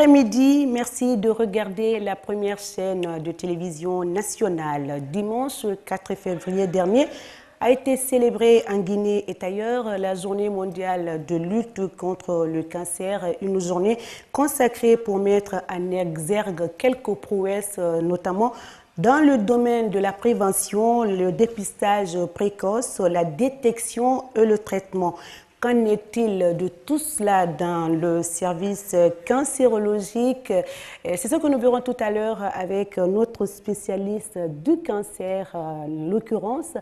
après-midi, merci de regarder la première chaîne de télévision nationale. Dimanche 4 février dernier a été célébrée en Guinée et ailleurs la journée mondiale de lutte contre le cancer, une journée consacrée pour mettre en exergue quelques prouesses, notamment dans le domaine de la prévention, le dépistage précoce, la détection et le traitement. Qu'en est-il de tout cela dans le service cancérologique? C'est ce que nous verrons tout à l'heure avec notre spécialiste du cancer, en l'occurrence,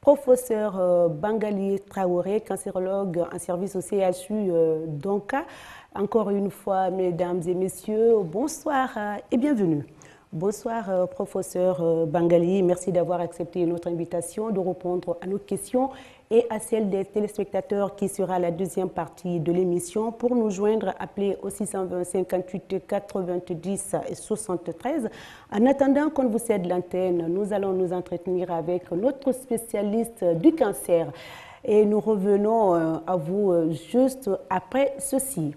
professeur Bangali Traoré, cancérologue en service au CHU d'Onka. Encore une fois, mesdames et messieurs, bonsoir et bienvenue. Bonsoir, professeur Bangali. Merci d'avoir accepté notre invitation, de répondre à nos questions et à celle des téléspectateurs qui sera la deuxième partie de l'émission. Pour nous joindre, appelez au 620 58 90 et 73. En attendant qu'on vous cède l'antenne, nous allons nous entretenir avec notre spécialiste du cancer. Et nous revenons à vous juste après ceci.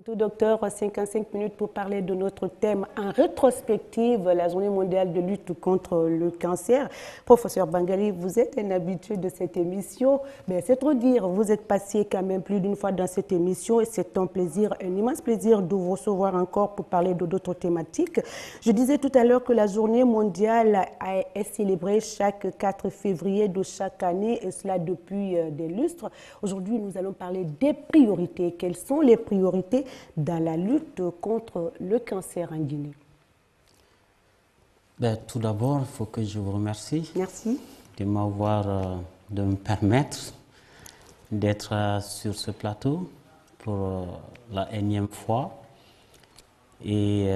Tout docteur, 55 minutes pour parler de notre thème en rétrospective, la journée mondiale de lutte contre le cancer. Professeur Bangali, vous êtes un habitué de cette émission, mais c'est trop dire, vous êtes passé quand même plus d'une fois dans cette émission et c'est un plaisir, un immense plaisir de vous recevoir encore pour parler de d'autres thématiques. Je disais tout à l'heure que la journée mondiale est célébrée chaque 4 février de chaque année et cela depuis des lustres. Aujourd'hui, nous allons parler des priorités. Quelles sont les priorités dans la lutte contre le cancer en Guinée? Tout d'abord, il faut que je vous remercie. Merci. De de me permettre d'être sur ce plateau pour la énième fois et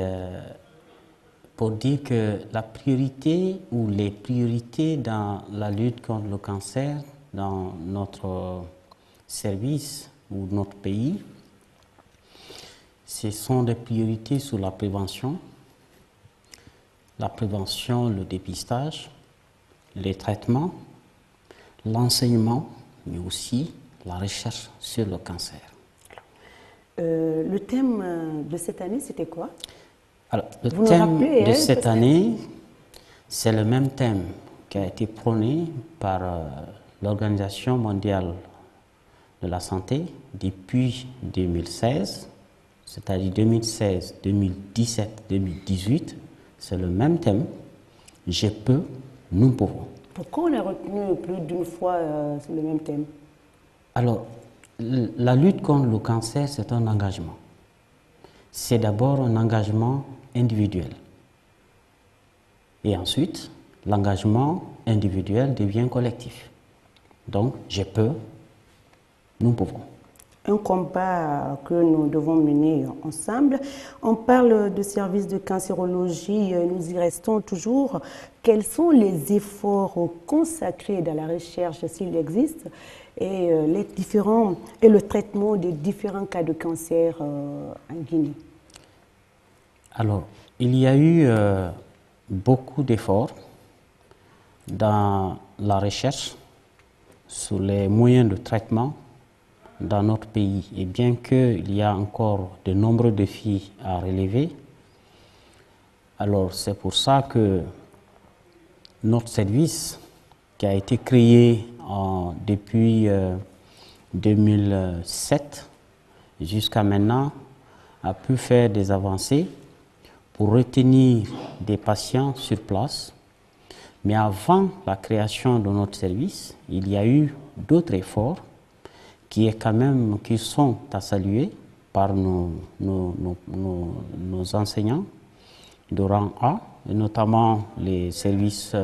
pour dire que la priorité ou les priorités dans la lutte contre le cancer dans notre service ou notre pays, ce sont des priorités sur la prévention, le dépistage, les traitements, l'enseignement, mais aussi la recherche sur le cancer. Le thème de cette année, c'était quoi? Alors, le thème de cette année, c'est le même thème qui a été prôné par l'Organisation mondiale de la santé depuis 2016. C'est-à-dire 2016, 2017, 2018, c'est le même thème. Je peux, nous pouvons. Pourquoi on a retenu plus d'une fois le même thème? Alors, la lutte contre le cancer, c'est un engagement. C'est d'abord un engagement individuel. Et ensuite, l'engagement individuel devient collectif. Donc, je peux, nous pouvons. Un combat que nous devons mener ensemble. On parle de services de cancérologie, nous y restons toujours. Quels sont les efforts consacrés dans la recherche, s'il existe, et le traitement des différents cas de cancer en Guinée? Alors, il y a eu beaucoup d'efforts dans la recherche sur les moyens de traitement dans notre pays. Et bien qu'il y a encore de nombreux défis à relever, alors c'est pour ça que notre service, qui a été créé depuis 2007 jusqu'à maintenant, a pu faire des avancées pour retenir des patients sur place. Mais avant la création de notre service, il y a eu d'autres efforts qui sont à saluer par nos enseignants de rang A, et notamment les services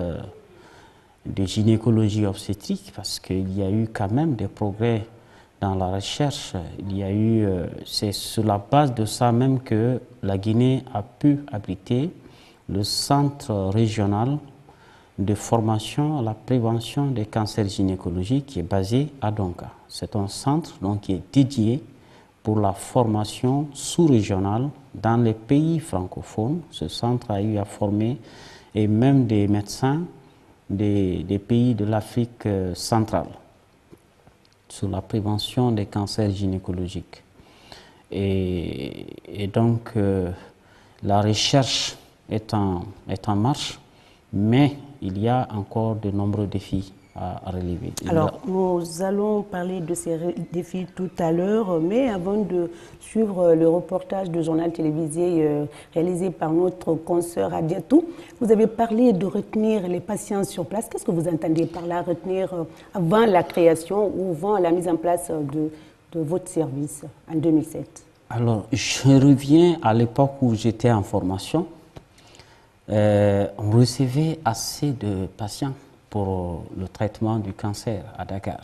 de gynécologie obstétrique, parce qu'il y a eu quand même des progrès dans la recherche. C'est sur la base de ça même que la Guinée a pu abriter le centre régional de formation à la prévention des cancers gynécologiques qui est basé à Donka. C'est un centre donc, qui est dédié pour la formation sous-régionale dans les pays francophones. Ce centre a eu à former et même des médecins des pays de l'Afrique centrale sur la prévention des cancers gynécologiques. Et donc, la recherche est en marche, mais il y a encore de nombreux défis à relever. Alors, nous allons parler de ces défis tout à l'heure, mais avant de suivre le reportage du journal télévisé réalisé par notre consoeur Adiatou, vous avez parlé de retenir les patients sur place. Qu'est-ce que vous entendez par là, retenir avant la création ou avant la mise en place de votre service en 2007? Alors, je reviens à l'époque où j'étais en formation. On recevait assez de patients pour le traitement du cancer à Dakar.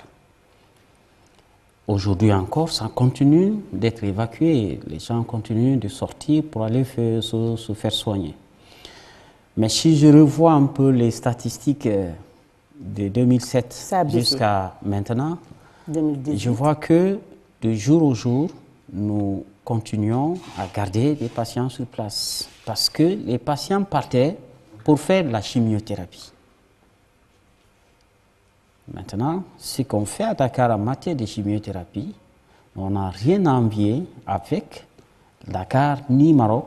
Aujourd'hui encore, ça continue d'être évacué. Les gens continuent de sortir pour aller se faire soigner. Mais si je revois un peu les statistiques de 2007 jusqu'à maintenant, 2018. Je vois que de jour au jour, nous continuons à garder des patients sur place parce que les patients partaient pour faire de la chimiothérapie. Maintenant, ce qu'on fait à Dakar en matière de chimiothérapie, on n'a rien à envier avec Dakar ni Maroc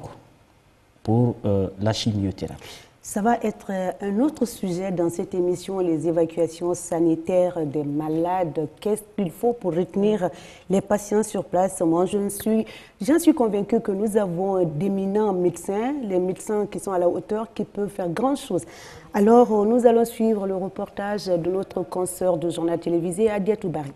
pour la chimiothérapie. Ça va être un autre sujet dans cette émission, les évacuations sanitaires des malades. Qu'est-ce qu'il faut pour retenir les patients sur place? Moi, j'en suis convaincue que nous avons d'éminents médecins, les médecins qui sont à la hauteur, qui peuvent faire grand chose. Alors, nous allons suivre le reportage de notre consoeur de journal télévisé, Adiatou Bari.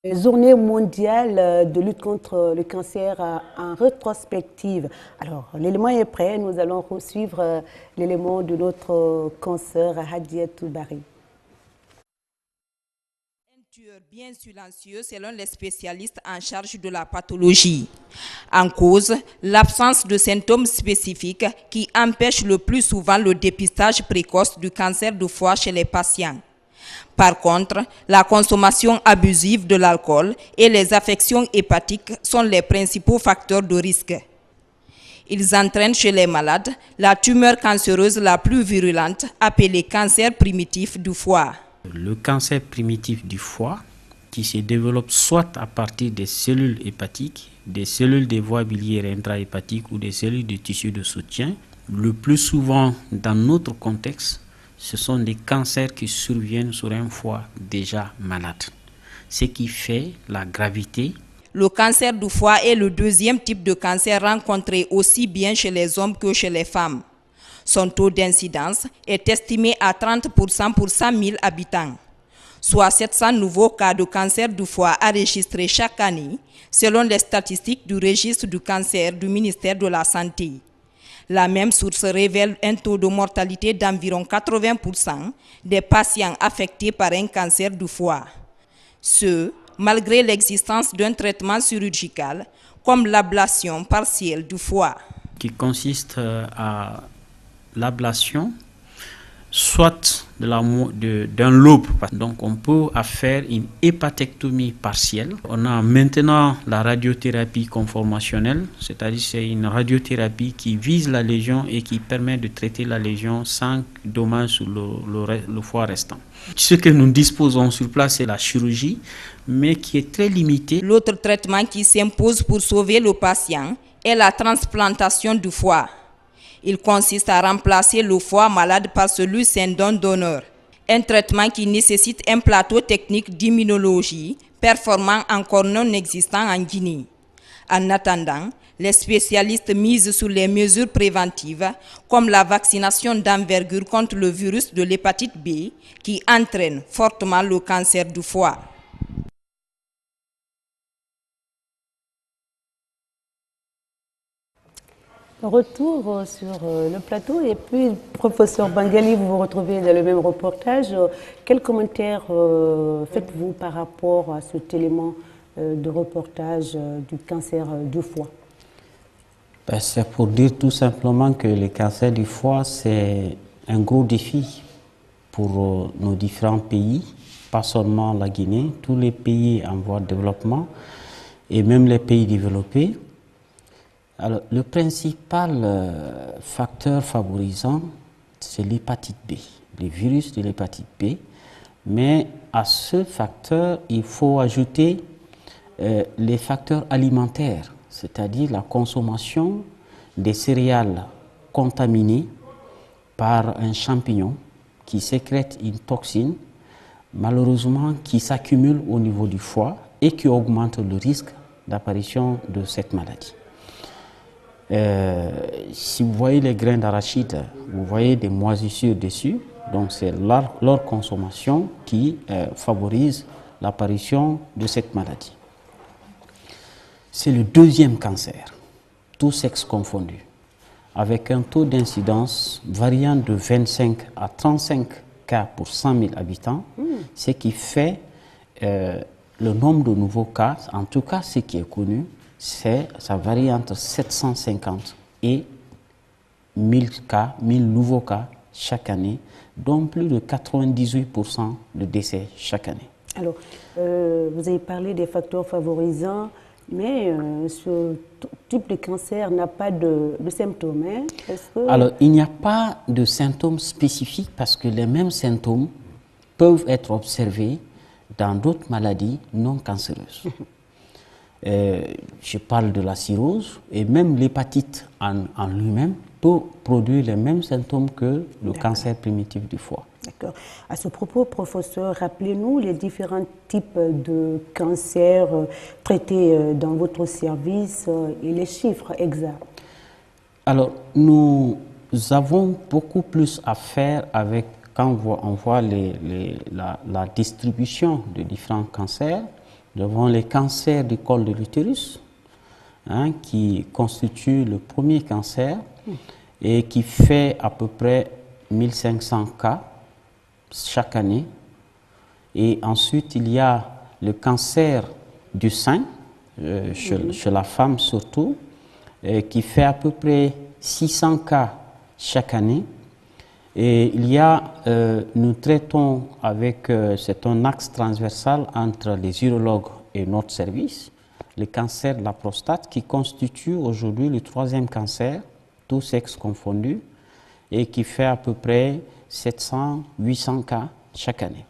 Journée mondiale de lutte contre le cancer en rétrospective. Alors, l'élément est prêt. Nous allons suivre l'élément de notre consoeur Adiatou Bari. Un tueur bien silencieux selon les spécialistes en charge de la pathologie. En cause, l'absence de symptômes spécifiques qui empêchent le plus souvent le dépistage précoce du cancer du foie chez les patients. Par contre, la consommation abusive de l'alcool et les affections hépatiques sont les principaux facteurs de risque. Ils entraînent chez les malades la tumeur cancéreuse la plus virulente, appelée cancer primitif du foie. Le cancer primitif du foie, qui se développe soit à partir des cellules hépatiques, des cellules des voies biliaires intrahépatiques ou des cellules du tissu de soutien, le plus souvent dans notre contexte, ce sont des cancers qui surviennent sur un foie déjà malade, ce qui fait la gravité. Le cancer du foie est le deuxième type de cancer rencontré aussi bien chez les hommes que chez les femmes. Son taux d'incidence est estimé à 30% pour 100 000 habitants, soit 700 nouveaux cas de cancer du foie enregistrés chaque année, selon les statistiques du registre du cancer du ministère de la Santé. La même source révèle un taux de mortalité d'environ 80% des patients affectés par un cancer du foie. Ce, malgré l'existence d'un traitement chirurgical comme l'ablation partielle du foie. Qui consiste à l'ablation, soit d'un lobe. Donc on peut faire une hépatectomie partielle. On a maintenant la radiothérapie conformationnelle, c'est-à-dire c'est une radiothérapie qui vise la lésion et qui permet de traiter la lésion sans dommage sur le foie restant. Ce que nous disposons sur place, c'est la chirurgie, mais qui est très limitée. L'autre traitement qui s'impose pour sauver le patient est la transplantation du foie. Il consiste à remplacer le foie malade par celui sain d'un donneur. Un traitement qui nécessite un plateau technique d'immunologie performant encore non existant en Guinée. En attendant, les spécialistes misent sur les mesures préventives comme la vaccination d'envergure contre le virus de l'hépatite B qui entraîne fortement le cancer du foie. Retour sur le plateau et puis, professeur Bangali, vous vous retrouvez dans le même reportage. Quel commentaire faites-vous par rapport à cet élément de reportage du cancer du foie? Ben, c'est pour dire tout simplement que le cancer du foie, c'est un gros défi pour nos différents pays, pas seulement la Guinée, tous les pays en voie de développement et même les pays développés. Alors, le principal facteur favorisant, c'est l'hépatite B, le virus de l'hépatite B. Mais à ce facteur, il faut ajouter les facteurs alimentaires, c'est-à-dire la consommation des céréales contaminées par un champignon qui sécrète une toxine, malheureusement qui s'accumule au niveau du foie et qui augmente le risque d'apparition de cette maladie. Si vous voyez les grains d'arachide, vous voyez des moisissures dessus, donc c'est leur consommation qui favorise l'apparition de cette maladie. C'est le deuxième cancer, tous sexes confondus, avec un taux d'incidence variant de 25 à 35 cas pour 100 000 habitants, ce qui fait le nombre de nouveaux cas, en tout cas ce qui est connu, ça varie entre 750 et 1000 cas, 1000 nouveaux cas chaque année, dont plus de 98% de décès chaque année. Alors, vous avez parlé des facteurs favorisants, mais ce type de cancer n'a pas de symptômes. Hein? Alors, il n'y a pas de symptômes spécifiques parce que les mêmes symptômes peuvent être observés dans d'autres maladies non cancéreuses. Je parle de la cirrhose et même l'hépatite en lui-même peut produire les mêmes symptômes que le cancer primitif du foie. D'accord. À ce propos, professeur, rappelez-nous les différents types de cancers traités dans votre service et les chiffres exacts. Alors, nous avons beaucoup plus à faire avec, quand on voit la distribution de différents cancers. Nous avons les cancers du col de l'utérus, hein, qui constitue le premier cancer et qui fait à peu près 1500 cas chaque année. Et ensuite, il y a le cancer du sein, chez la femme surtout, qui fait à peu près 600 cas chaque année. Et il y a, nous traitons avec, c'est un axe transversal entre les urologues et notre service, le cancer de la prostate qui constitue aujourd'hui le troisième cancer, tous sexes confondus, et qui fait à peu près 700-800 cas chaque année.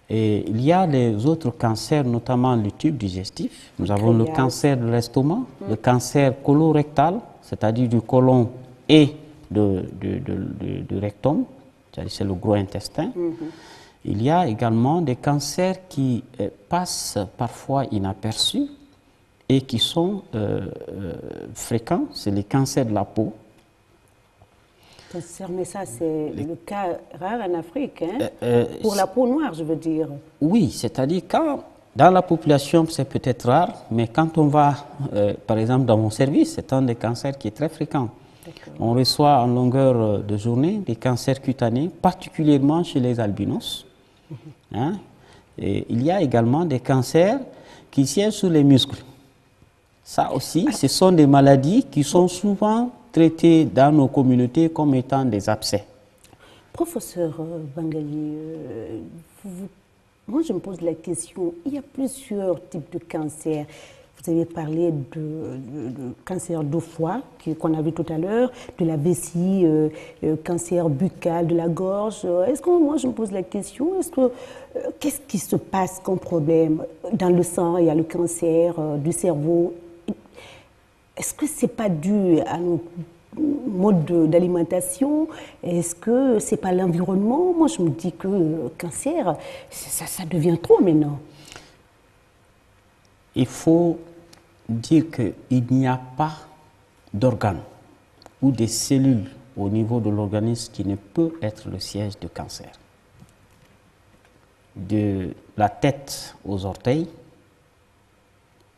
Et il y a les autres cancers, notamment le tube digestif. Nous avons le cancer de l'estomac, le cancer colorectal, c'est-à-dire du côlon et du rectum, c'est le gros intestin. Il y a également des cancers qui passent parfois inaperçus et qui sont fréquents, c'est les cancers de la peau. Mais ça, c'est le cas rare en Afrique, hein? Pour la peau noire, je veux dire. Oui, c'est-à-dire quand dans la population, c'est peut-être rare, mais quand on va, par exemple, dans mon service, c'est un des cancers qui est très fréquent. On reçoit en longueur de journée des cancers cutanés, particulièrement chez les albinos. Hein? Et il y a également des cancers qui siègent sur les muscles. Ça aussi, ce sont des maladies qui sont souvent traitées dans nos communautés comme étant des abcès. Professeur Bangali, moi je me pose la question, il y a plusieurs types de cancers. Vous avez parlé de cancer du foie, qu'on a vu tout à l'heure, de la vessie, cancer buccal, de la gorge. Est-ce que moi je me pose la question, qu'est-ce qui se passe comme problème? Dans le sang, il y a le cancer du cerveau. Est-ce que ce n'est pas dû à nos modes d'alimentation? Est-ce que ce n'est pas l'environnement? Moi je me dis que le cancer, ça devient trop maintenant. Il faut dire qu'il n'y a pas d'organe ou des cellules au niveau de l'organisme qui ne peut être le siège de cancer. De la tête aux orteils,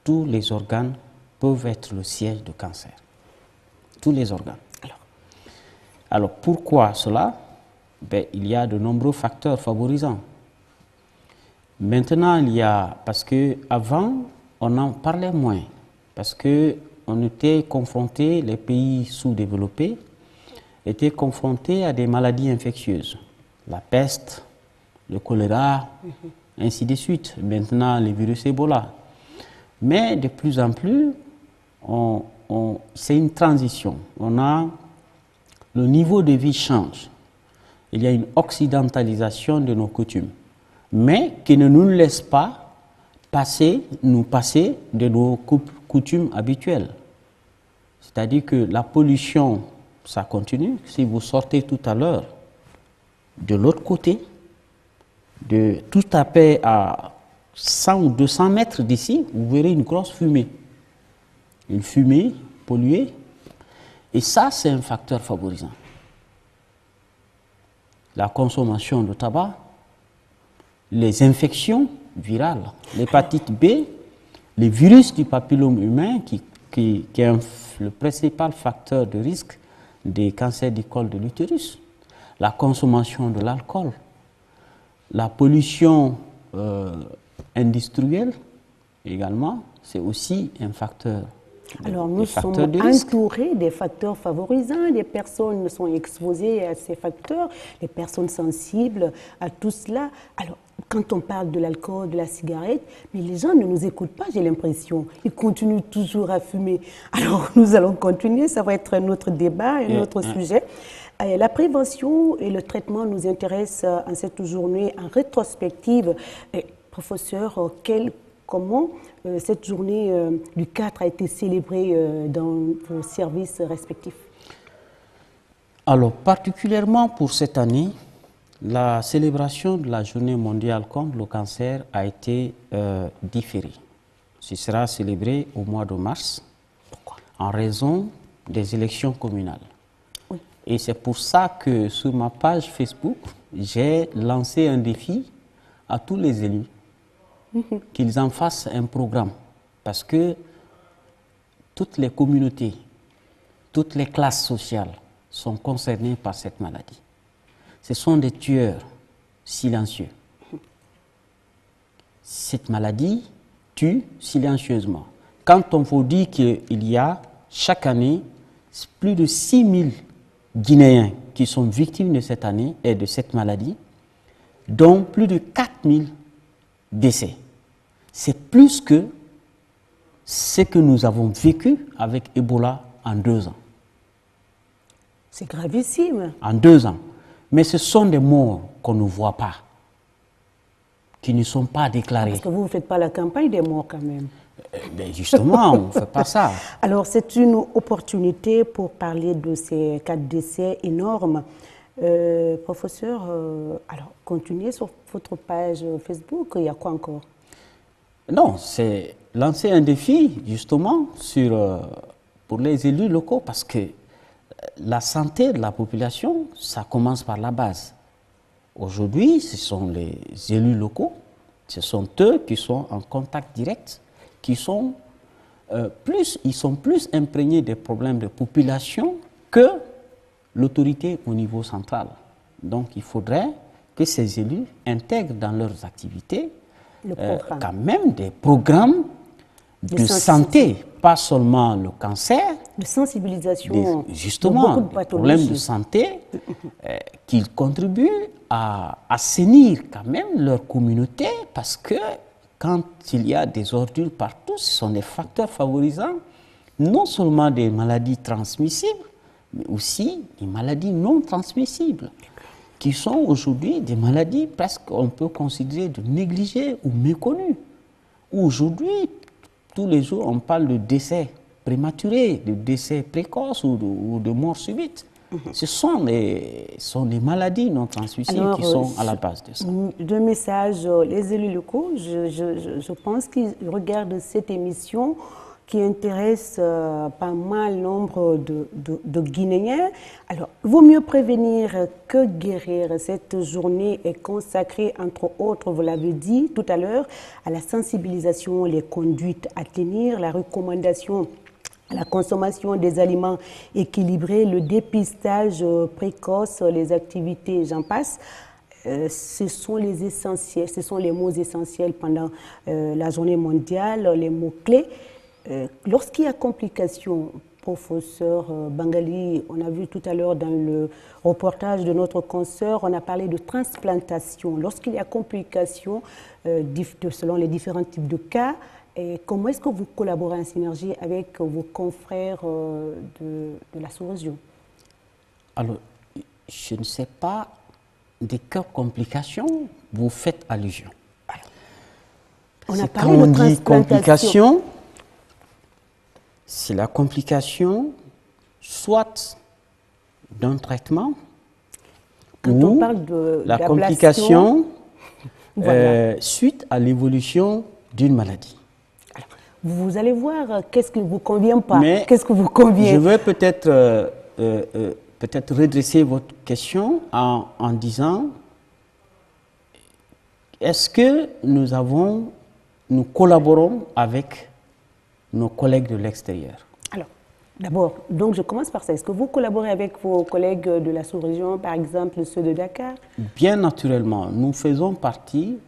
tous les organes peuvent être le siège de cancer. Tous les organes. Alors pourquoi cela? Il y a de nombreux facteurs favorisants. Maintenant, parce qu'avant, on en parlait moins. Parce que on était confrontés, les pays sous-développés étaient confrontés à des maladies infectieuses. La peste, le choléra, ainsi de suite. Maintenant, le virus Ebola. Mais de plus en plus, c'est une transition. Le niveau de vie change. Il y a une occidentalisation de nos coutumes, mais qui ne nous laisse pas nous passer de nos coutumes habituelles. C'est-à-dire que la pollution, ça continue. Si vous sortez tout à l'heure de l'autre côté, tout à fait à 100 ou 200 mètres d'ici, vous verrez une grosse fumée. Une fumée polluée. Et ça, c'est un facteur favorisant. La consommation de tabac, les infections virales, l'hépatite B, les virus du papillome humain qui est le principal facteur de risque des cancers du col de l'utérus, la consommation de l'alcool, la pollution industrielle également, c'est aussi un facteur. Alors nous sommes entourés des facteurs favorisants, les personnes sont exposées à ces facteurs, les personnes sensibles à tout cela. Alors quand on parle de l'alcool, de la cigarette, mais les gens ne nous écoutent pas, j'ai l'impression. Ils continuent toujours à fumer. Alors nous allons continuer, ça va être un autre débat, un autre sujet. La prévention et le traitement nous intéressent en cette journée en rétrospective. Professeur, comment cette journée du 4 a été célébrée dans vos services respectifs? Alors, particulièrement pour cette année, la célébration de la journée mondiale contre le cancer a été différée. Ce sera célébré au mois de mars. Pourquoi? En raison des élections communales. Oui. Et c'est pour ça que sur ma page Facebook, j'ai lancé un défi à tous les élus qu'ils en fassent un programme. Parce que toutes les communautés, toutes les classes sociales sont concernées par cette maladie. Ce sont des tueurs silencieux. Cette maladie tue silencieusement. Quand on vous dit qu'il y a chaque année plus de 6000 Guinéens qui sont victimes de cette année et de cette maladie, dont plus de 4000 décès. C'est plus que ce que nous avons vécu avec Ebola en 2 ans. C'est gravissime. En 2 ans. Mais ce sont des morts qu'on ne voit pas, qui ne sont pas déclarés. Parce que vous ne faites pas la campagne des morts quand même. Ben justement, on ne fait pas ça. Alors c'est une opportunité pour parler de ces 4 décès énormes. Professeur, alors continuez sur votre page Facebook, il y a quoi encore? Non, c'est lancer un défi justement pour les élus locaux parce que la santé de la population, ça commence par la base. Aujourd'hui, ce sont les élus locaux, ce sont eux qui sont en contact direct, qui sont ils sont plus imprégnés des problèmes de population que l'autorité au niveau central. Donc il faudrait que ces élus intègrent dans leurs activités quand même des programmes de santé, pas seulement le cancer, de sensibilisation, justement, des problèmes de santé, qu'ils contribuent à assainir quand même leur communauté, parce que quand il y a des ordures partout, ce sont des facteurs favorisants, non seulement des maladies transmissibles, mais aussi des maladies non transmissibles, qui sont aujourd'hui des maladies presque, on peut considérer, de négligées ou méconnues. Aujourd'hui, tous les jours, on parle de décès prématurés, de décès précoces ou de mort subite. Ce sont des maladies non transmissibles qui sont à la base de ça. Deux messages, les élus locaux, je pense qu'ils regardent cette émission qui intéresse pas mal nombre de Guinéens. Alors, vaut mieux prévenir que guérir. Cette journée est consacrée, entre autres, vous l'avez dit tout à l'heure, à la sensibilisation, les conduites à tenir, la recommandation à la consommation des aliments équilibrés, le dépistage précoce, les activités, j'en passe. Ce sont les essentiels, ce sont les mots essentiels pendant la journée mondiale, les mots-clés. Lorsqu'il y a complications, professeur Bangali, on a vu tout à l'heure dans le reportage de notre consoeur, on a parlé de transplantation. Lorsqu'il y a complications, selon les différents types de cas, comment est-ce que vous collaborez en synergie avec vos confrères de la sous-région? Alors, je ne sais pas de quelles complications vous faites allusion. On a parlé de transplantation. C'est la complication soit d'un traitement ou la complication suite à l'évolution d'une maladie. Alors, vous allez voir qu'est-ce qui ne vous convient pas, qu'est-ce qui vous convient. Je vais peut-être redresser votre question en disant, est-ce que nous collaborons avec nos collègues de l'extérieur? Alors, d'abord, donc je commence par ça. Est-ce que vous collaborez avec vos collègues de la sous-région, par exemple ceux de Dakar? Bien naturellement, nous faisons partie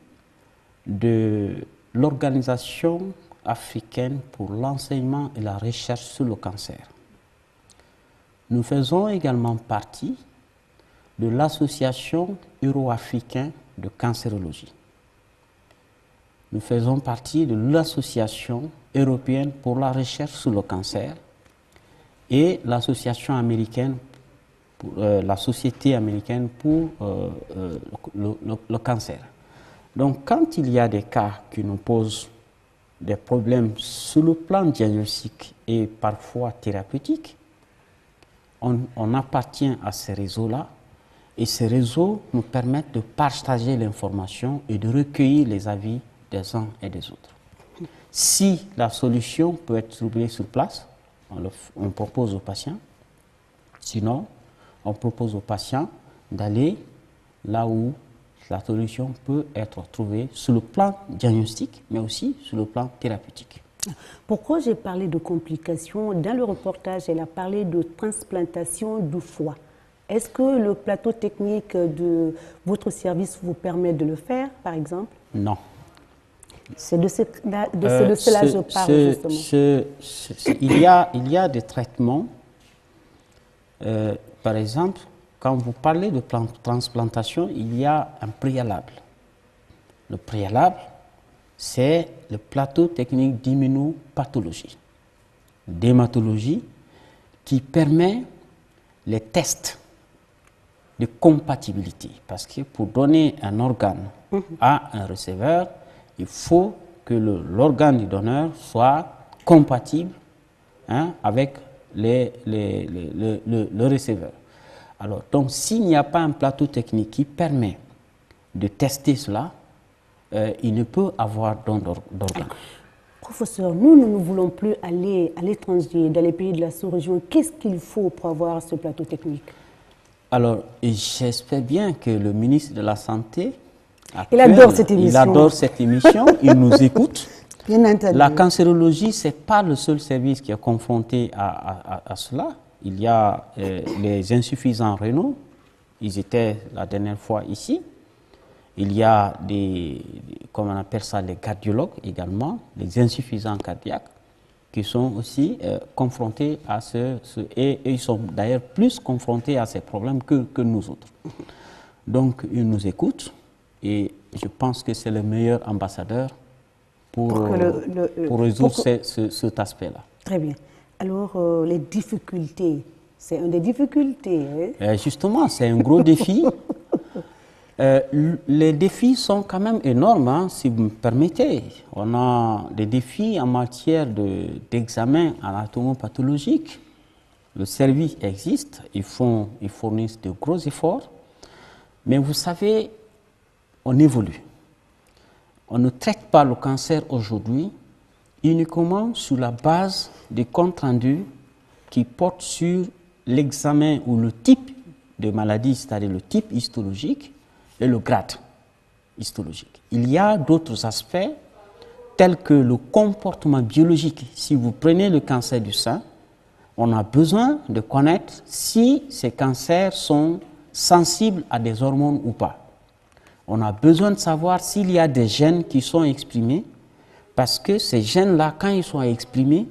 de l'Organisation africaine pour l'enseignement et la recherche sur le cancer. Nous faisons également partie de l'Association euro-africaine de cancérologie. Nous faisons partie de l'Association européenne pour la recherche sur le cancer et l'Association américaine, la Société américaine pour le cancer. Donc, quand il y a des cas qui nous posent des problèmes sur le plan diagnostique et parfois thérapeutique, on appartient à ces réseaux-là et ces réseaux nous permettent de partager l'information et de recueillir les avis des uns et des autres. Si la solution peut être trouvée sur place, on propose aux patients. Sinon, on propose aux patients d'aller là où la solution peut être trouvée sur le plan diagnostique, mais aussi sur le plan thérapeutique. Pourquoi j'ai parlé de complications? Dans le reportage, elle a parlé de transplantation du foie. Est-ce que le plateau technique de votre service vous permet de le faire, par exemple? Non. C'est de cela que je parle, justement. Il y a des traitements, par exemple, quand vous parlez de transplantation, il y a un préalable. Le préalable, c'est le plateau technique d'immunopathologie, d'hématologie, qui permet les tests de compatibilité. Parce que pour donner un organe à un receveur, il faut que l'organe du donneur soit compatible avec le receveur. Alors, donc, s'il n'y a pas un plateau technique qui permet de tester cela, il ne peut avoir don d'organes. Professeur, nous ne voulons plus aller à l'étranger, dans les pays de la sous-région. Qu'est-ce qu'il faut pour avoir ce plateau technique? Alors, j'espère bien que le ministre de la Santé il adore cette émission. Il adore cette émission, il nous écoute. Bien entendu. La cancérologie, ce n'est pas le seul service qui est confronté à cela. Il y a les insuffisants rénaux, ils étaient la dernière fois ici. Il y a comment on appelle ça, les cardiologues également, les insuffisants cardiaques, qui sont aussi confrontés à et ils sont d'ailleurs plus confrontés à ces problèmes que nous autres. Donc, ils nous écoutent. Et je pense que c'est le meilleur ambassadeur pour résoudre cet aspect-là. Très bien. Alors, les difficultés, c'est une des difficultés. Hein? Justement, c'est un gros défi. Les défis sont quand même énormes, hein, si vous me permettez. On a des défis en matière d'examen anatomopathologique. Le service existe, ils fournissent de gros efforts. Mais vous savez, on évolue. On ne traite pas le cancer aujourd'hui uniquement sur la base des comptes rendus qui portent sur l'examen ou le type de maladie, c'est-à-dire le type histologique et le grade histologique. Il y a d'autres aspects tels que le comportement biologique. Si vous prenez le cancer du sein, on a besoin de connaître si ces cancers sont sensibles à des hormones ou pas. On a besoin de savoir s'il y a des gènes qui sont exprimés parce que ces gènes-là, quand ils sont exprimés,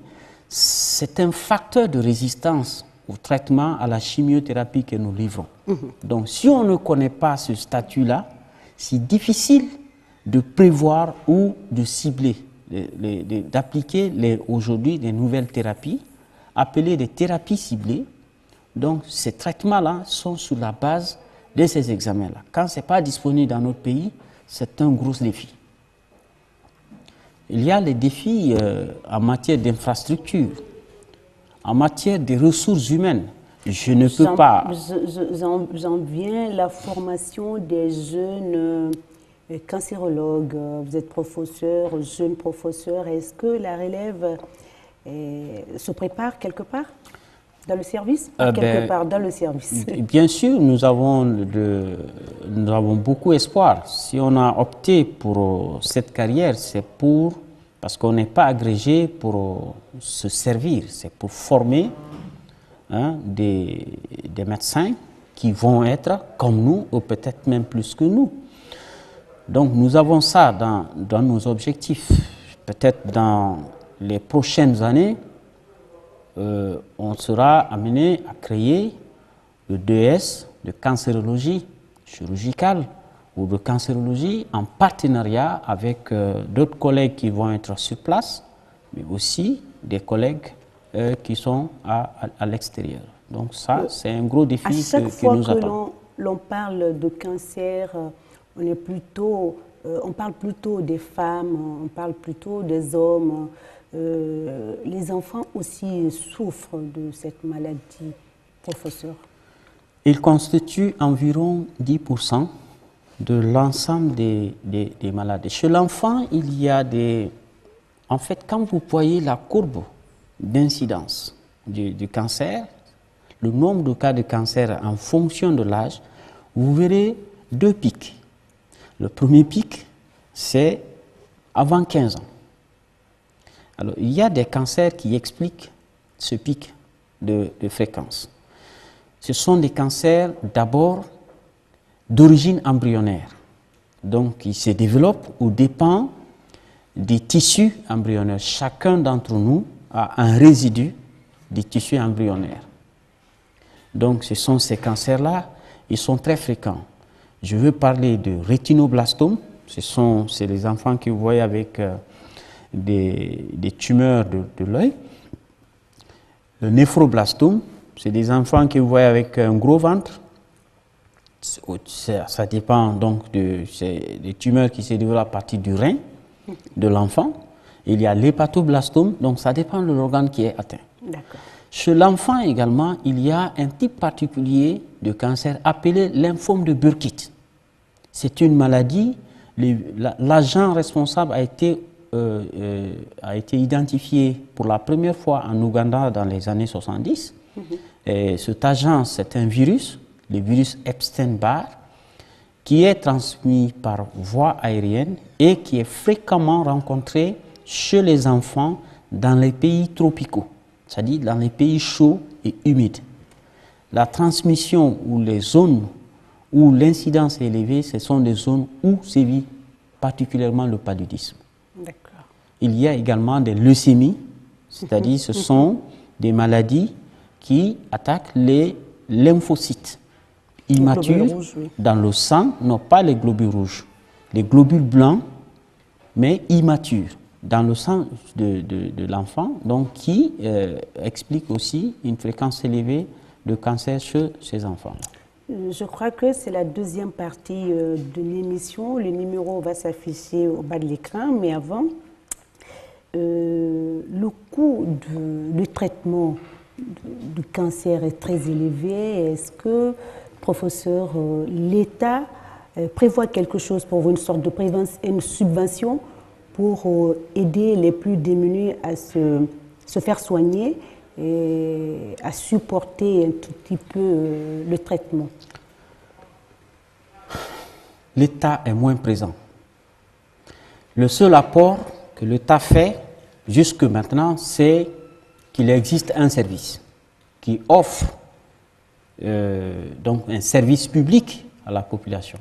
c'est un facteur de résistance au traitement, à la chimiothérapie que nous livrons. Donc, si on ne connaît pas ce statut-là, c'est difficile de prévoir ou de cibler, d'appliquer aujourd'hui des nouvelles thérapies, appelées des thérapies ciblées. Donc, ces traitements-là sont sur la base de ces examens-là. Quand ce n'est pas disponible dans notre pays, c'est un gros défi. Il y a les défis en matière d'infrastructure, en matière de ressources humaines. Je ne peux pas... J'en viens la formation des jeunes cancérologues. Vous êtes professeur, jeune professeur. Est-ce que la relève se prépare quelque part dans le service? Quelque part dans le service. Bien sûr, nous avons beaucoup espoir. Si on a opté pour cette carrière, c'est parce qu'on n'est pas agrégé pour se servir, c'est pour former des médecins qui vont être comme nous, ou peut-être même plus que nous. Donc nous avons ça dans nos objectifs. Peut-être dans les prochaines années, on sera amené à créer le DS de cancérologie chirurgicale ou de cancérologie en partenariat avec d'autres collègues qui vont être sur place, mais aussi des collègues qui sont à l'extérieur. Donc ça, c'est un gros défi que nous attend. À chaque fois que l'on parle de cancer, on parle plutôt des femmes, on parle plutôt des hommes. Les enfants aussi souffrent de cette maladie, professeur. Ils constituent environ 10% de l'ensemble des maladies. Chez l'enfant, il y a En fait, quand vous voyez la courbe d'incidence du cancer, le nombre de cas de cancer en fonction de l'âge, vous verrez 2 pics. Le premier pic, c'est avant 15 ans. Alors, il y a des cancers qui expliquent ce pic de fréquence. Ce sont des cancers d'abord d'origine embryonnaire. Donc, ils se développent ou dépendent des tissus embryonnaires. Chacun d'entre nous a un résidu des tissus embryonnaires. Donc, ce sont ces cancers-là, ils sont très fréquents. Je veux parler de rétinoblastome. C'est les enfants que vous voyez avec des tumeurs de l'œil. Le néphroblastome, c'est des enfants que vous voyez avec un gros ventre. Ça dépend donc des tumeurs qui se développent à partir du rein de l'enfant. Il y a l'hépatoblastome, donc ça dépend de l'organe qui est atteint. Chez l'enfant également, il y a un type particulier de cancer appelé lymphome de Burkitt. C'est une maladie, l'agent responsable a été identifié pour la première fois en Ouganda dans les années 70. Et cet agent, c'est un virus, le virus Epstein-Barr, qui est transmis par voie aérienne et qui est fréquemment rencontré chez les enfants dans les pays tropicaux, c'est-à-dire dans les pays chauds et humides. La transmission ou les zones où l'incidence est élevée, ce sont des zones où sévit particulièrement le paludisme. Il y a également des leucémies, c'est-à-dire ce sont des maladies qui attaquent les lymphocytes immatures dans le sang, non pas les globules rouges, les globules blancs, mais immatures dans le sang de l'enfant, donc qui explique aussi une fréquence élevée de cancer chez ces enfants-là. Je crois que c'est la deuxième partie de l'émission. Le numéro va s'afficher au bas de l'écran, mais avant, le coût du traitement du cancer est très élevé. Est-ce que, professeur, l'État prévoit quelque chose pour vous, une sorte de une subvention pour aider les plus démunis à se faire soigner et à supporter un tout petit peu le traitement? L'État est moins présent. Le seul apport que l'État fait jusque maintenant, c'est qu'il existe un service qui offre donc un service public à la population.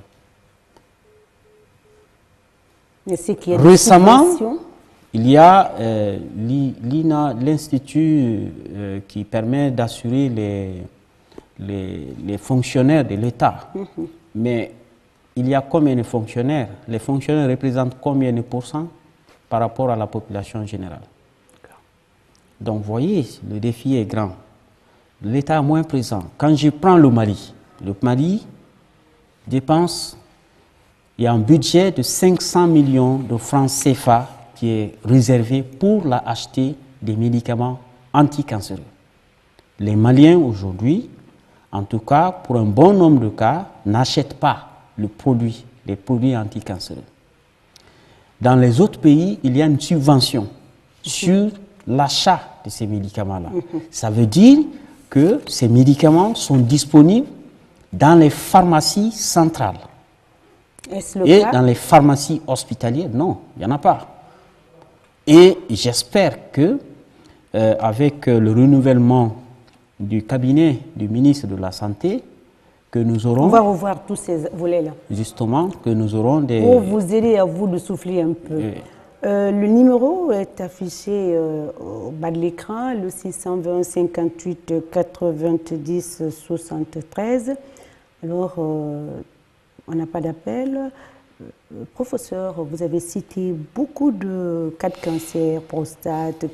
Mais c'est qu'il y a Récemment, Il y a l'INA, l'Institut qui permet d'assurer les fonctionnaires de l'État. Mais il y a combien de fonctionnaires? Les fonctionnaires représentent combien de pourcents par rapport à la population générale? Donc, vous voyez, le défi est grand. L'État est moins présent. Quand je prends le Mali dépense, il y a un budget de 500 millions de francs CFA qui est réservé pour acheter des médicaments anticancéreux. Les Maliens aujourd'hui, en tout cas pour un bon nombre de cas, n'achètent pas les produits anticancéreux. Dans les autres pays, il y a une subvention sur l'achat de ces médicaments-là. Ça veut dire que ces médicaments sont disponibles dans les pharmacies centrales. Est-ce le Et cas? dans les pharmacies hospitalières, non, il n'y en a pas. Et j'espère que, avec le renouvellement du cabinet du ministre de la Santé, que nous aurons... On va revoir tous ces volets-là. Justement, que nous aurons des... Pour vous aider à vous de souffler un peu. Le numéro est affiché au bas de l'écran, le 620 58 90 73. Alors, on n'a pas d'appel. Professeur, vous avez cité beaucoup de cas de cancer, prostate,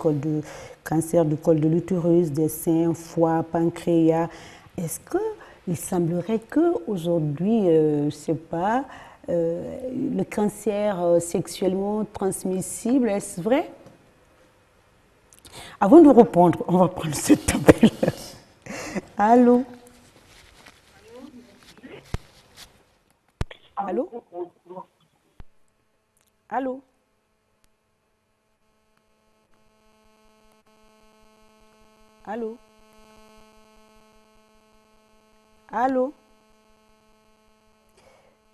cancer du col de l'utérus, des seins, foie, pancréas. Est-ce qu'il semblerait qu'aujourd'hui, je ne sais pas, le cancer sexuellement transmissible, est-ce vrai? Avant de répondre, on va prendre cet appel. Allô? Allô? Allô? Allô? Allô?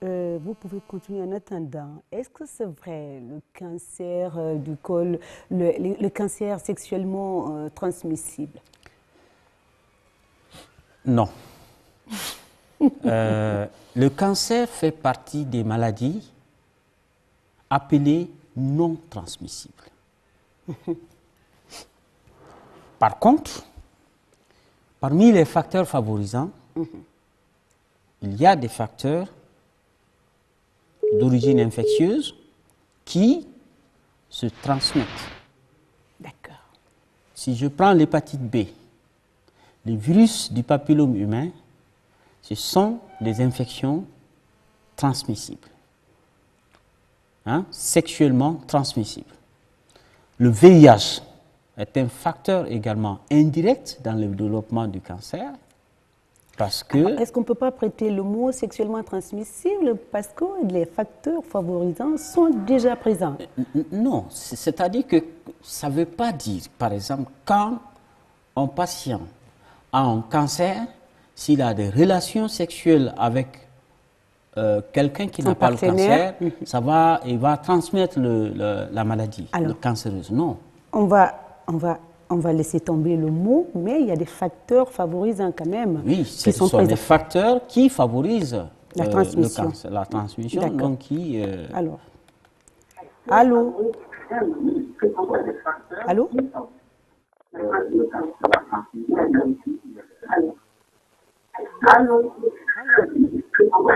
Vous pouvez continuer en attendant. Est-ce que c'est vrai, le cancer du col, le cancer sexuellement transmissible? Non. Le cancer fait partie des maladies appelées non transmissibles. Par contre, parmi les facteurs favorisants, il y a des facteurs d'origine infectieuse qui se transmettent. D'accord. Si je prends l'hépatite B, les virus du papillome humain, ce sont des infections transmissibles, sexuellement transmissibles. Le VIH est un facteur également indirect dans le développement du cancer, parce que... Est-ce qu'on ne peut pas prêter le mot sexuellement transmissible parce que les facteurs favorisants sont déjà présents? Non, c'est-à-dire que ça ne veut pas dire, par exemple, quand un patient a un cancer, s'il a des relations sexuelles avec quelqu'un qui n'a pas le cancer, il va transmettre la maladie, le cancéreuse. Non. On va laisser tomber le mot, mais il y a des facteurs favorisants quand même. Oui, ce sont des facteurs qui favorisent la transmission. Le cancer, la transmission. Donc qui, Alors, allô? Allô? Allô? Bon,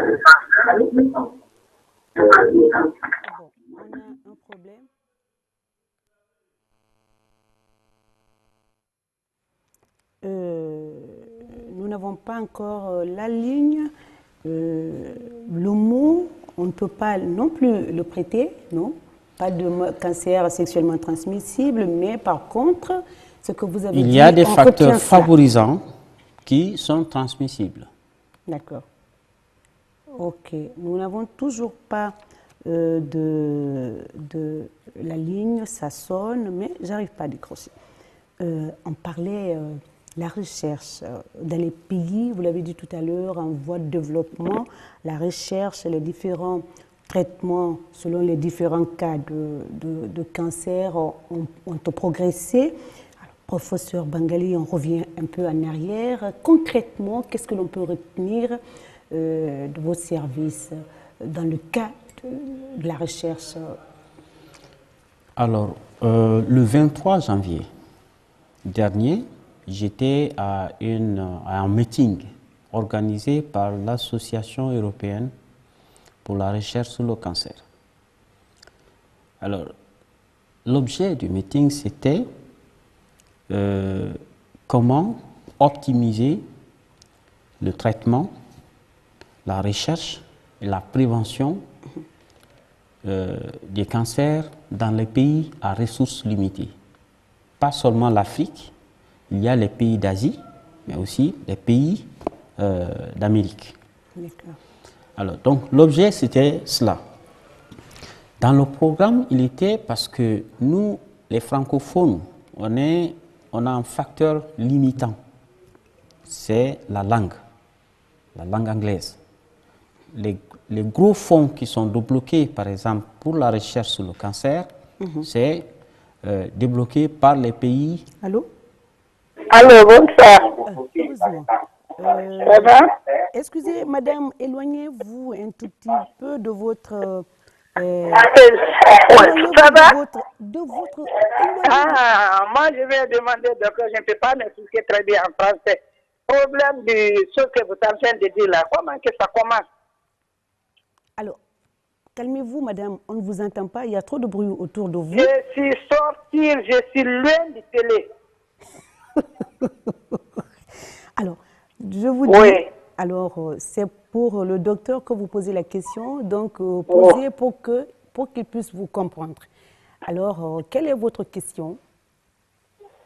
on a un problème. Nous n'avons pas encore la ligne. Le mot, on ne peut pas non plus le prêter, non? Pas de cancer sexuellement transmissible, mais par contre, ce que vous avez dit... Il y a des facteurs favorisants qui sont transmissibles. D'accord. Ok. Nous n'avons toujours pas de la ligne, ça sonne, mais j'arrive pas à décrocher. On parlait la recherche dans les pays, vous l'avez dit tout à l'heure, en voie de développement, la recherche, les différents traitements selon les différents cas de cancer ont progressé. Alors, professeur Bangali, on revient un peu en arrière. Concrètement, qu'est-ce que l'on peut retenir de vos services dans le cas de la recherche? Alors, Le 23 janvier dernier, j'étais à un meeting organisé par l'Association européenne pour la recherche sur le cancer. Alors, l'objet du meeting, c'était comment optimiser le traitement, la recherche et la prévention des cancers dans les pays à ressources limitées. Pas seulement l'Afrique, il y a les pays d'Asie, mais aussi les pays d'Amérique. Alors, donc, l'objet, c'était cela. Dans le programme, il était parce que nous, les francophones, on a un facteur limitant. C'est la langue anglaise. Les gros fonds qui sont débloqués, par exemple, pour la recherche sur le cancer, c'est débloqué par les pays. Allô? Allô, bonsoir. Heureusement. Ça va? Excusez, madame, éloignez-vous un tout petit peu de votre... Ça éloignez-vous va? de votre Ah, moi je vais demander, docteur, je ne peux pas m'expliquer très bien en français. Problème de ce que vous êtes en train de dire là, comment que ça commence? Alors, calmez-vous, madame, on ne vous entend pas, il y a trop de bruit autour de vous. Je suis sorti, je suis loin du télé. Alors, je vous dis, Oui. alors c'est pour le docteur que vous posez la question, donc posez pour qu'il puisse vous comprendre. Alors, quelle est votre question?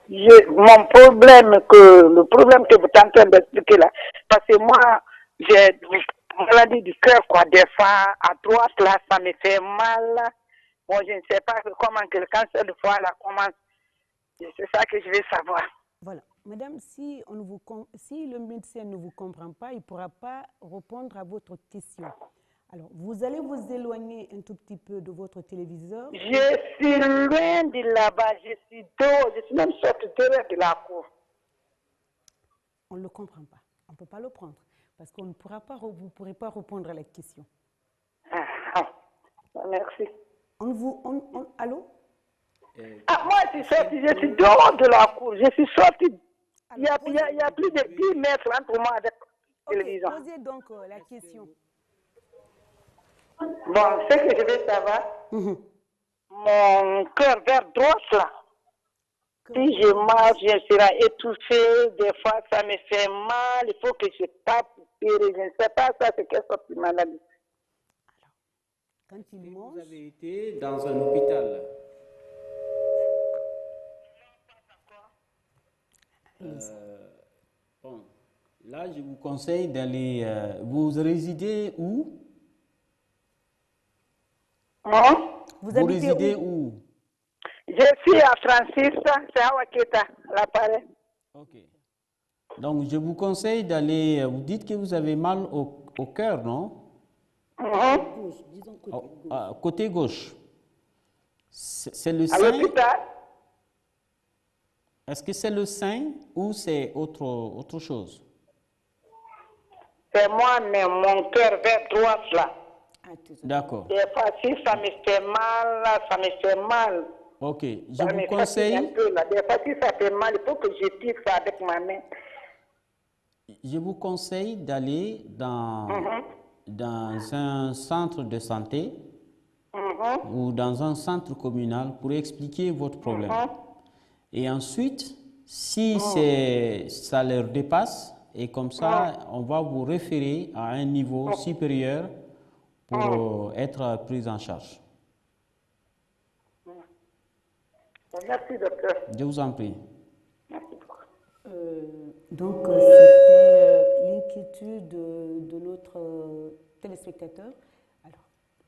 Le problème que vous êtes en train d'expliquer là, parce que moi, j'ai une maladie du cœur, quoi. Des fois, à droite, là, ça me fait mal. Moi, je ne sais pas comment que le cancer de foie, là, commence. C'est ça que je veux savoir. Voilà. Madame, si le médecin ne vous comprend pas, il ne pourra pas répondre à votre question. Alors, vous allez vous éloigner un tout petit peu de votre téléviseur. Je suis loin de là-bas, je suis dehors, je suis même sorti dehors de la cour. On ne le comprend pas. On ne peut pas le prendre parce qu'on ne pourra pas, vous ne pourrez pas répondre à la question. Merci. Allô? Moi, je suis dehors de la cour, je suis sorti. Il y a plus de 10 mètres entre moi avec la télévision. Posez donc la question. Bon, ce que je veux savoir, mon cœur vers droite là, si je marche, je serai étouffée, des fois ça me fait mal, il faut que je tape, je ne sais pas ça, c'est quelle sorte de maladie. Quand il mange... Vous avez été dans un hôpital. Bon, là, je vous conseille d'aller... vous résidez où? Vous Vous résidez où? Je suis à Francis, c'est à Waketa, l'appareil. Ok. Donc, je vous conseille d'aller... Vous dites que vous avez mal au cœur, non? Gauche, disons Côté gauche. C'est le À sein? l'hôpital? Est-ce que c'est le sein ou c'est autre chose? C'est moi, mais mon cœur vers droite là. D'accord. Des fois, si ça me fait mal, ça me fait mal. Ok, je Ça vous me conseille... fatigue un peu, là. Des fois, si ça fait mal, il faut que je tire ça avec ma main. Je vous conseille d'aller dans un centre de santé ou dans un centre communal pour expliquer votre problème. Et ensuite, si ça leur dépasse, et comme ça, on va vous référer à un niveau supérieur pour être pris en charge. Merci, docteur. Je vous en prie. Merci beaucoup. Donc, c'était l'inquiétude de notre téléspectateur. Alors,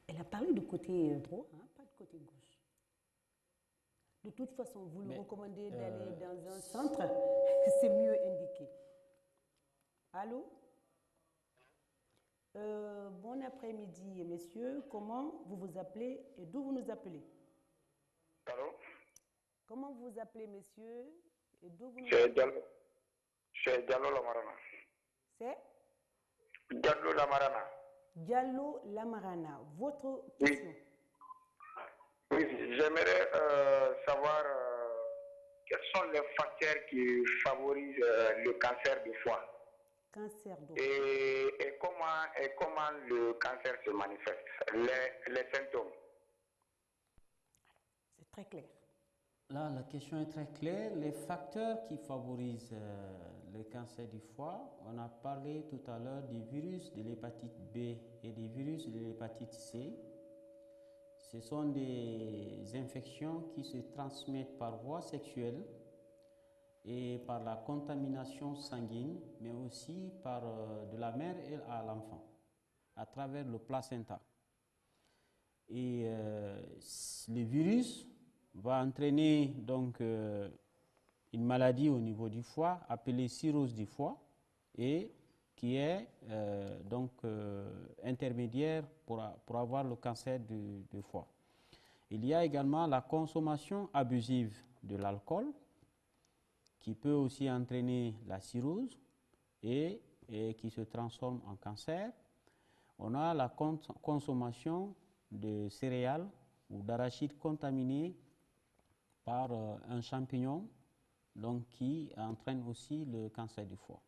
elle a parlé du côté droit, pas du côté gauche. De toute façon, vous lui recommandez d'aller dans un centre, c'est mieux indiqué. Allô? Bon après-midi, messieurs. Comment vous vous appelez et d'où vous nous appelez? Allô? Comment vous vous appelez, messieurs, et d'où vous nous appelez? C'est Diallo Lamarana. C'est? Diallo Lamarana. Diallo Lamarana. Votre question? Oui, j'aimerais savoir sont les facteurs qui favorisent le cancer du foie? Cancer du foie. Et comment le cancer se manifeste? Les symptômes. C'est très clair. Là, la question est très claire. Les facteurs qui favorisent le cancer du foie, on a parlé tout à l'heure des virus de l'hépatite B et des virus de l'hépatite C. Ce sont des infections qui se transmettent par voie sexuelle et par la contamination sanguine, mais aussi par de la mère à l'enfant, à travers le placenta. Et le virus va entraîner donc une maladie au niveau du foie appelée cirrhose du foie et qui est intermédiaire pour avoir le cancer du foie. Il y a également la consommation abusive de l'alcool qui peut aussi entraîner la cirrhose et qui se transforme en cancer. On a la consommation de céréales ou d'arachides contaminés par un champignon donc, qui entraîne aussi le cancer du foie.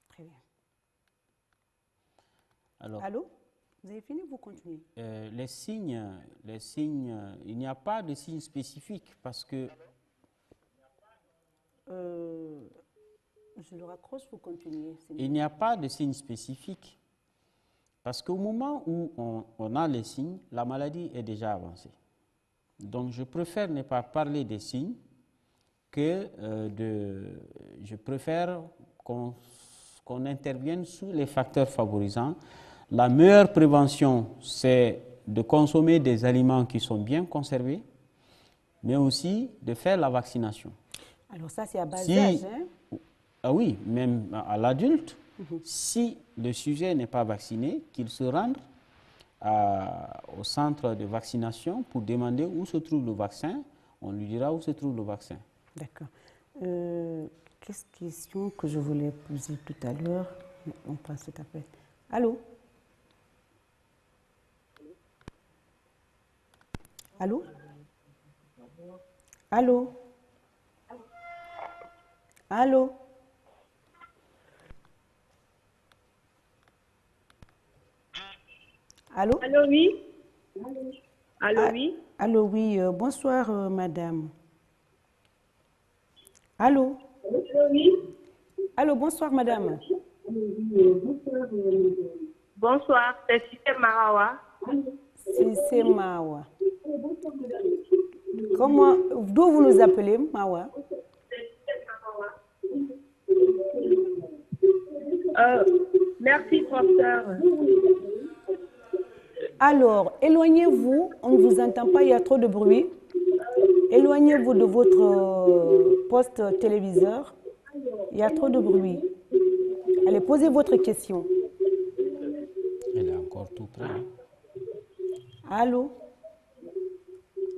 Très bien. Alors, allô? Vous avez fini? Vous continuez. Les signes, il n'y a pas de signes spécifiques parce que... je le raccroche, vous continuez. Il n'y a pas de signes spécifiques parce qu'au moment où on a les signes, la maladie est déjà avancée. Donc, je préfère ne pas parler des signes que je préfère qu'on intervienne sur les facteurs favorisants. La meilleure prévention, c'est de consommer des aliments qui sont bien conservés, mais aussi de faire la vaccination. Alors ça, c'est à bas âge, hein? Ah oui, même à l'adulte, si le sujet n'est pas vacciné, qu'il se rende au centre de vaccination pour demander où se trouve le vaccin, on lui dira où se trouve le vaccin. D'accord. Qu'est-ce question que je voulais poser tout à l'heure? On passe cet appel. Allô? Allô? Allô? Allô? Allô? Allô, oui? Allô, oui? Allô, oui. Bonsoir, madame. Allô? Allô, oui? Allô, bonsoir, madame. Bonsoir, c'est Cissé Marawa. Cissé Mawa. Comment, d'où vous nous appelez, Mawa? Merci, professeur. Alors, éloignez-vous, on ne vous entend pas, il y a trop de bruit. Éloignez-vous de votre poste téléviseur, il y a trop de bruit. Allez, posez votre question. Elle est encore tout près. Hein? Allô?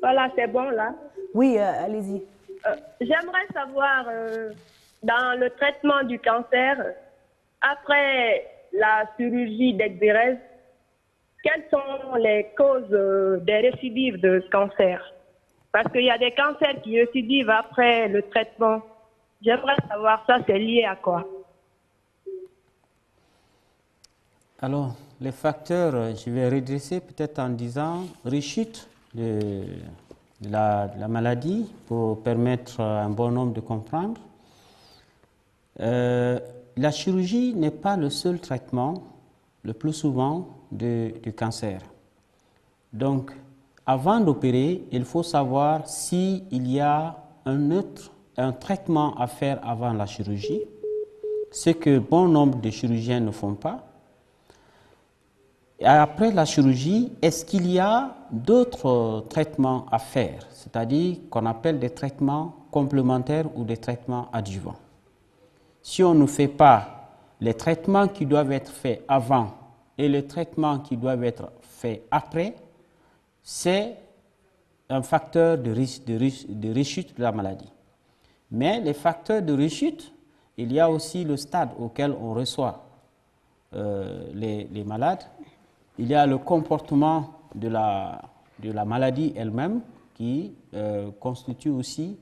Voilà, c'est bon là? Oui, allez-y. J'aimerais savoir, dans le traitement du cancer, après la chirurgie d'Exérèse, quelles sont les causes des récidives de ce cancer? Parce qu'il y a des cancers qui récidivent après le traitement. J'aimerais savoir ça, c'est lié à quoi? Alors, les facteurs, je vais redresser peut-être en disant rechute de la maladie pour permettre à un bon nombre de comprendre. La chirurgie n'est pas le seul traitement, le plus souvent, du cancer. Donc, avant d'opérer, il faut savoir s'il y a un traitement à faire avant la chirurgie, ce que bon nombre de chirurgiens ne font pas. Et après la chirurgie, est-ce qu'il y a d'autres traitements à faire, c'est-à-dire qu'on appelle des traitements complémentaires ou des traitements adjuvants? Si on ne fait pas les traitements qui doivent être faits avant et les traitements qui doivent être faits après, c'est un facteur de risque de rechute de la maladie. Mais les facteurs de rechute, il y a aussi le stade auquel on reçoit les malades. Il y a le comportement de la maladie elle-même qui constitue aussi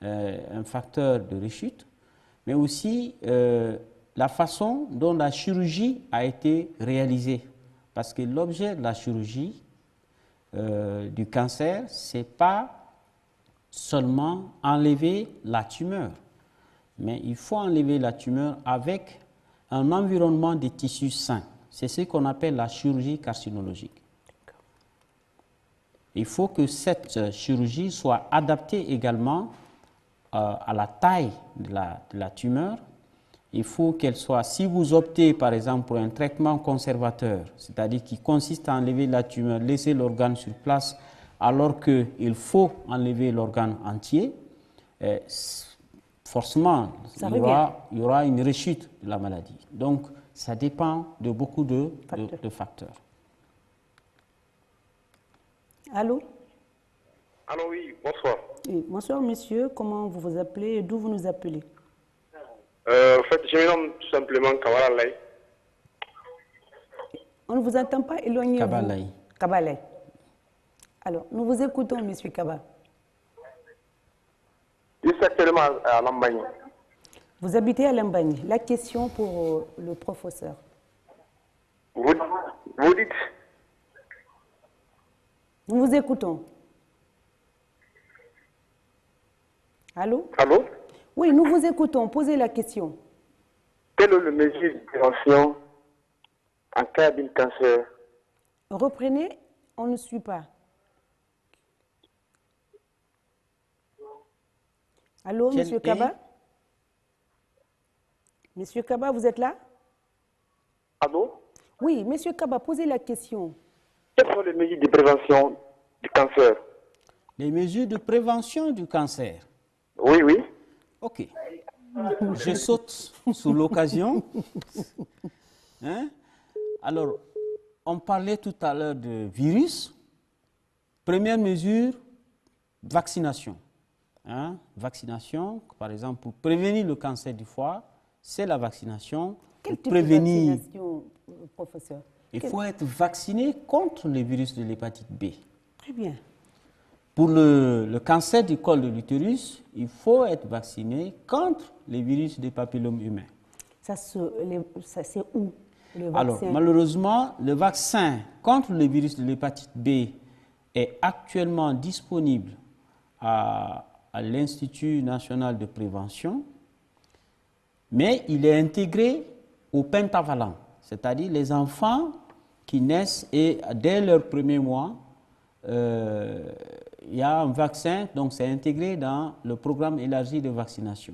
un facteur de rechute, mais aussi la façon dont la chirurgie a été réalisée. Parce que l'objet de la chirurgie du cancer, ce n'est pas seulement enlever la tumeur, mais il faut enlever la tumeur avec un environnement des tissus sains. C'est ce qu'on appelle la chirurgie carcinologique. Il faut que cette chirurgie soit adaptée également à la taille de la tumeur. Il faut qu'elle soit, si vous optez par exemple pour un traitement conservateur, c'est-à-dire qui consiste à enlever la tumeur, laisser l'organe sur place, alors qu'il faut enlever l'organe entier, forcément, il y aura une rechute de la maladie. Donc, ça dépend de beaucoup de facteurs. Allô? Allô, oui, bonsoir. Oui, bonsoir, monsieur. Comment vous vous appelez et d'où vous nous appelez? En fait, je me nomme tout simplement Kabalay. On ne vous entend pas, éloignez-vous. Kabalay. Kabalay. Alors, nous vous écoutons, monsieur Kaba. Je suis actuellement à Lambagne. Vous habitez à Lambagne. La question pour le professeur. Vous dites? Nous vous écoutons. Allô? Allô? Oui, nous vous écoutons. Posez la question. Quelle est le mesure de prévention en cas d'un cancer? Reprenez, on ne suit pas. Allô, monsieur Kaba? Monsieur Kaba, vous êtes là? Allô? Oui, monsieur Kaba, posez la question. Quelles sont les mesures de prévention du cancer? Les mesures de prévention du cancer. Oui, oui. Ok. Je saute sur l'occasion. Hein? Alors, on parlait tout à l'heure de virus. Première mesure, vaccination. Hein? Vaccination, par exemple, pour prévenir le cancer du foie, c'est la vaccination. Quel type prévenir, de vaccination, professeur? Il faut être vacciné contre le virus de l'hépatite B. Très bien. Pour le cancer du col de l'utérus, il faut être vacciné contre les virus des papillomes humains. Ça, c'est où le vaccin? Alors, malheureusement, le vaccin contre le virus de l'hépatite B est actuellement disponible à l'Institut national de prévention, mais il est intégré au pentavalent, c'est-à-dire les enfants qui naissent et dès leur premier mois, il y a un vaccin, donc c'est intégré dans le programme élargi de vaccination.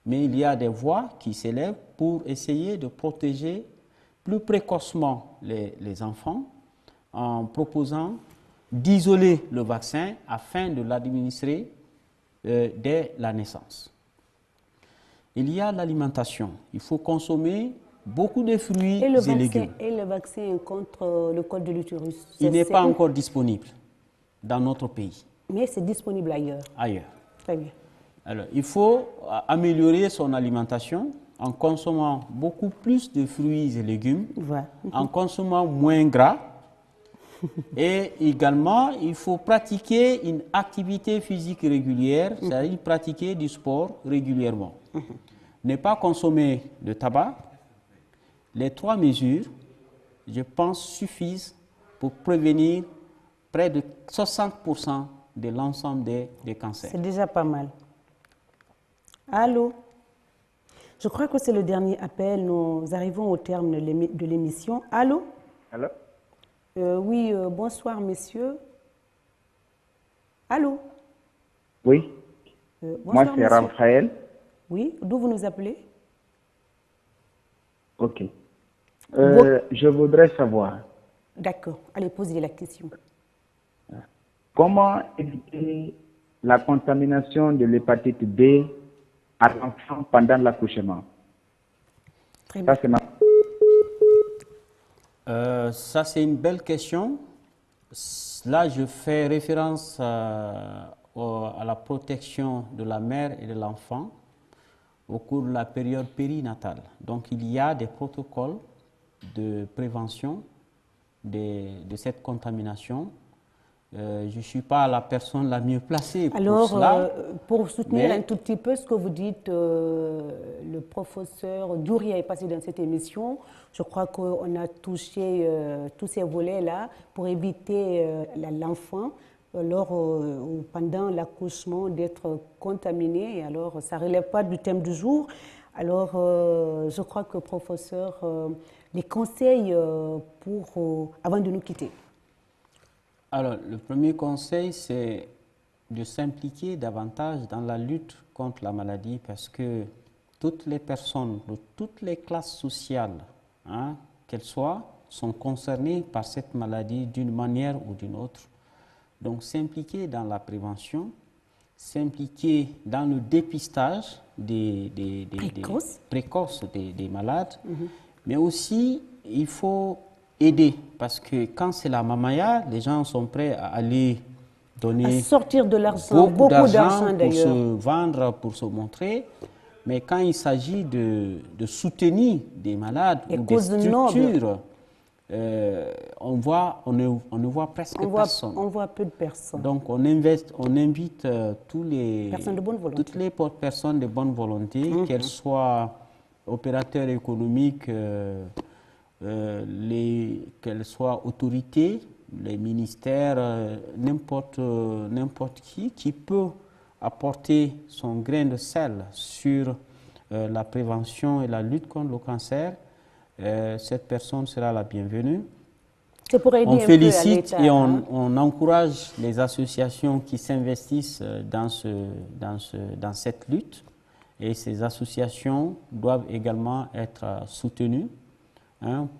Mais il y a des voies qui s'élèvent pour essayer de protéger plus précocement les enfants en proposant d'isoler le vaccin afin de l'administrer dès la naissance. Il y a l'alimentation. Il faut consommer beaucoup de fruits et légumes. Et le vaccin contre le col de l'utérus? Il n'est pas encore disponible dans notre pays. Mais c'est disponible ailleurs? Ailleurs. Très bien. Alors, il faut améliorer son alimentation en consommant beaucoup plus de fruits et légumes, en consommant moins gras. Et également, il faut pratiquer une activité physique régulière, c'est-à-dire pratiquer du sport régulièrement. Ne pas consommer de tabac. Les 3 mesures, je pense, suffisent pour prévenir près de 60% de l'ensemble des cancers. C'est déjà pas mal. Allô? Je crois que c'est le dernier appel. Nous arrivons au terme de l'émission. Allô? Allô? Oui, bonsoir, messieurs. Allô? Oui. Bonsoir, moi, c'est Raphaël. Oui, d'où vous nous appelez? Ok. Je voudrais savoir. D'accord. Allez, posez la question. Comment éviter la contamination de l'hépatite B à l'enfant pendant l'accouchement? Très bien. Ça, c'est une belle question. Là, je fais référence à la protection de la mère et de l'enfant au cours de la période périnatale. Donc, il y a des protocoles de prévention de cette contamination je ne suis pas la personne la mieux placée pour Alors, cela. pour soutenir un tout petit peu ce que vous dites, le professeur Douria est passé dans cette émission. Je crois qu'on a touché tous ces volets-là pour éviter l'enfant, pendant l'accouchement, d'être contaminé. Alors, ça ne relève pas du thème du jour. Alors, je crois que, professeur, les conseils avant de nous quitter. Alors, le premier conseil, c'est de s'impliquer davantage dans la lutte contre la maladie parce que toutes les personnes de toutes les classes sociales, qu'elles soient, sont concernées par cette maladie d'une manière ou d'une autre. Donc, s'impliquer dans la prévention, s'impliquer dans le dépistage précoce des malades, mais aussi, il faut aider, parce que quand c'est la mamaya, les gens sont prêts à aller donner sortir de l'argent, beaucoup d'argent pour se vendre, pour se montrer. Mais quand il s'agit de soutenir des malades ou des structures, on ne voit presque personne. On voit peu de personnes. Donc on invite toutes les personnes de bonne volonté, qu'elles soient opérateurs économiques, qu'elles soient autorités, les ministères, n'importe qui peut apporter son grain de sel sur la prévention et la lutte contre le cancer. Cette personne sera la bienvenue. On félicite et on encourage les associations qui s'investissent dans cette lutte. Et ces associations doivent également être soutenues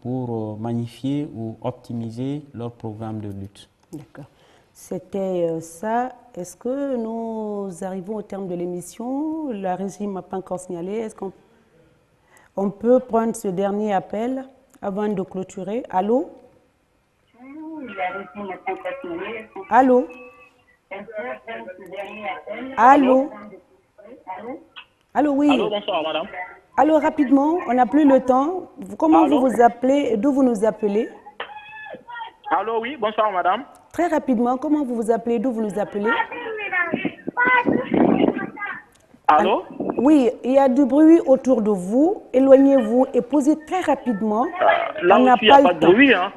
pour magnifier ou optimiser leur programme de lutte. D'accord. C'était ça. Est-ce que nous arrivons au terme de l'émission? La régie ne m'a pas encore signalé. Est-ce qu'on peut prendre ce dernier appel avant de clôturer? Allô? Allô? Allô? Allô, oui. Allô, bonsoir, madame. Allô, rapidement, on n'a plus le temps. Comment vous vous appelez et d'où vous nous appelez? Allô, oui, bonsoir, madame. Très rapidement, comment vous vous appelez, d'où vous nous appelez? Allô? Oui, il y a du bruit autour de vous. Éloignez-vous et posez très rapidement. Là aussi, il n'y a pas de bruit. Hein.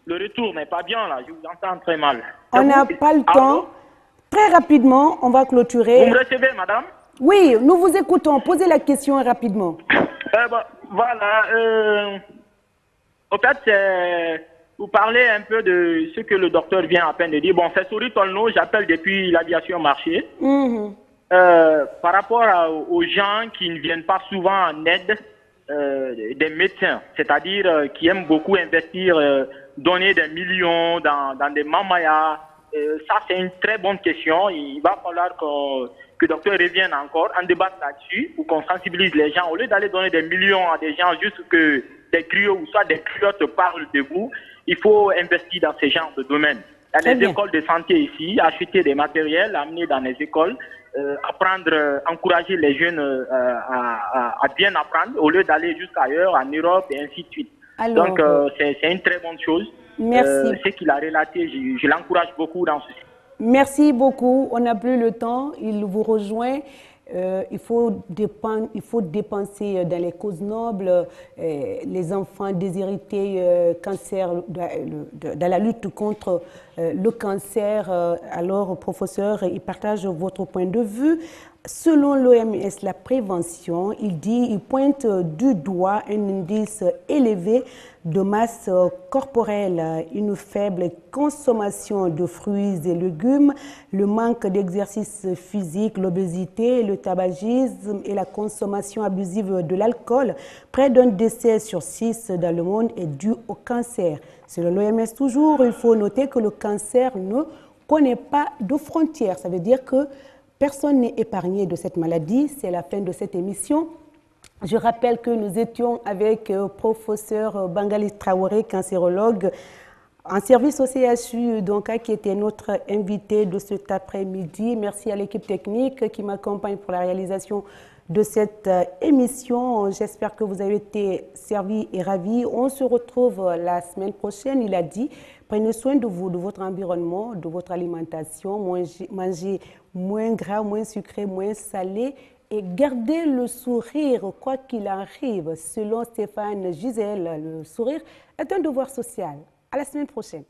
Le retour n'est pas bien, là. Je vous entends très mal. On n'a pas le temps. Très rapidement, on va clôturer. Vous me recevez, madame? Oui, nous vous écoutons. Posez la question rapidement. Voilà. Au fait, vous parlez un peu de ce que le docteur vient à peine de dire. Bon, c'est Souris Tolno, j'appelle depuis l'aviation marché. Par rapport aux gens qui ne viennent pas souvent en aide des médecins, c'est-à-dire qui aiment beaucoup investir, donner des millions dans des mamayas. Ça, c'est une très bonne question. Il va falloir que le docteur revienne encore, en débattre là-dessus, ou qu'on sensibilise les gens. Au lieu d'aller donner des millions à des gens juste que des griots ou soit des griottes parlent de vous, il faut investir dans ce genre de domaine. Il y a des écoles de santé ici, acheter des matériels, amener dans les écoles, apprendre, encourager les jeunes à bien apprendre, au lieu d'aller jusqu'ailleurs, en Europe et ainsi de suite. Alors, donc, c'est une très bonne chose. Merci. Ce qu'il a relaté, je l'encourage beaucoup dans ceci. Merci beaucoup. On n'a plus le temps. Il vous rejoint. Il faut dépenser dans les causes nobles, les enfants déshérités, cancer, dans la lutte contre le cancer. Alors, professeur, il partage votre point de vue. Selon l'OMS, la prévention, il pointe du doigt un indice élevé de masse corporelle, une faible consommation de fruits et légumes, le manque d'exercice physique, l'obésité, le tabagisme et la consommation abusive de l'alcool. Près d'un décès sur 6 dans le monde est dû au cancer. Selon l'OMS toujours, il faut noter que le cancer ne connaît pas de frontières. Ça veut dire que personne n'est épargné de cette maladie. C'est la fin de cette émission. Je rappelle que nous étions avec professeur Bangali Traoré, cancérologue, en service au CHU, donc, qui était notre invité de cet après-midi. Merci à l'équipe technique qui m'accompagne pour la réalisation de cette émission. J'espère que vous avez été servis et ravis. On se retrouve la semaine prochaine. Il a dit, prenez soin de vous, de votre environnement, de votre alimentation. Mangez moins gras, moins sucré, moins salé. Et gardez le sourire, quoi qu'il arrive. Selon Stéphane Gisèle, le sourire est un devoir social. À la semaine prochaine.